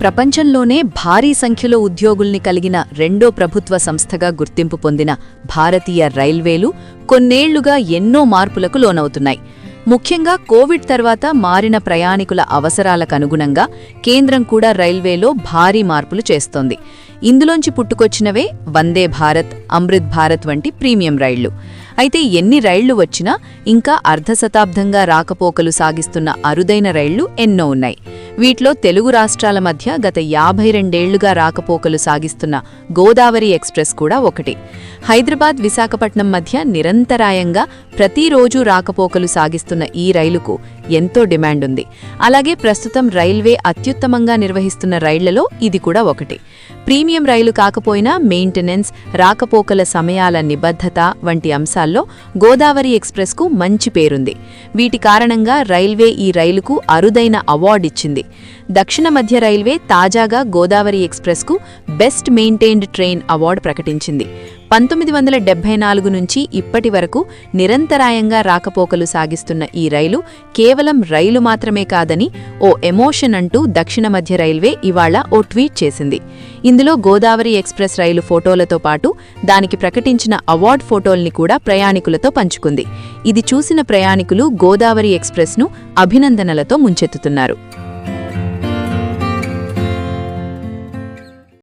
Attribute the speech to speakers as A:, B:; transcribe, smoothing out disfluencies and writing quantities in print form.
A: ప్రపంచంలోనే భారీ సంఖ్యలో ఉద్యోగుల్ని కలిగిన రెండో ప్రభుత్వ సంస్థగా గుర్తింపు పొందిన భారతీయ రైల్వేలు కొన్నేళ్లుగా ఎన్నో మార్పులకు లోనవుతున్నాయి. ముఖ్యంగా కోవిడ్ తర్వాత మారిన ప్రయాణికుల అవసరాలకనుగుణంగా కేంద్రం కూడా రైల్వేలో భారీ మార్పులు చేస్తోంది. ఇందులోంచి పుట్టుకొచ్చినవే వందే భారత్, అమృత్ భారత్ వంటి ప్రీమియం రైళ్లు. అయితే ఎన్ని రైళ్లు వచ్చినా ఇంకా అర్ధశతాబ్దంగా రాకపోకలు సాగిస్తున్న అరుదైన రైళ్లు ఎన్నో ఉన్నాయి. వీటిలో తెలుగు రాష్ట్రాల మధ్య గత 52 ఏళ్లుగా రాకపోకలు సాగిస్తున్న గోదావరి ఎక్స్ప్రెస్ కూడా ఒకటి. హైదరాబాద్, విశాఖపట్నం మధ్య నిరంతరాయంగా ప్రతిరోజూ రాకపోకలు సాగిస్తున్న ఈ రైలుకు ఎంతో డిమాండ్ ఉంది. అలాగే ప్రస్తుతం రైల్వే అత్యుత్తమంగా నిర్వహిస్తున్న రైళ్లలో ఇది కూడా ఒకటి. ప్రీమియం రైలు కాకపోయినా మెయింటెనెన్స్, రాకపోకల సమయాల నిబద్ధత వంటి అంశాల్లో గోదావరి ఎక్స్ప్రెస్కు మంచి పేరుంది. వీటి కారణంగా రైల్వే ఈ రైలుకు అరుదైన అవార్డిచ్చింది. దక్షిణ మధ్య రైల్వే తాజాగా గోదావరి ఎక్స్ప్రెస్కు బెస్ట్ మెయింటైన్డ్ ట్రైన్ అవార్డు ప్రకటించింది. 1974 నుంచి ఇప్పటి వరకు నిరంతరాయంగా రాకపోకలు సాగిస్తున్న ఈ రైలు కేవలం రైలు మాత్రమే కాదని ఓ ఎమోషన్ అంటూ దక్షిణ మధ్య రైల్వే ఇవాళ ఓ ట్వీట్ చేసింది. ఇందులో గోదావరి ఎక్స్ప్రెస్ రైలు ఫోటోలతో పాటు దానికి ప్రకటించిన అవార్డు ఫోటోల్ని కూడా ప్రయాణికులతో పంచుకుంది. ఇది చూసిన ప్రయాణికులు గోదావరి ఎక్స్ప్రెస్ను అభినందనలతో ముంచెత్తుతున్నారు.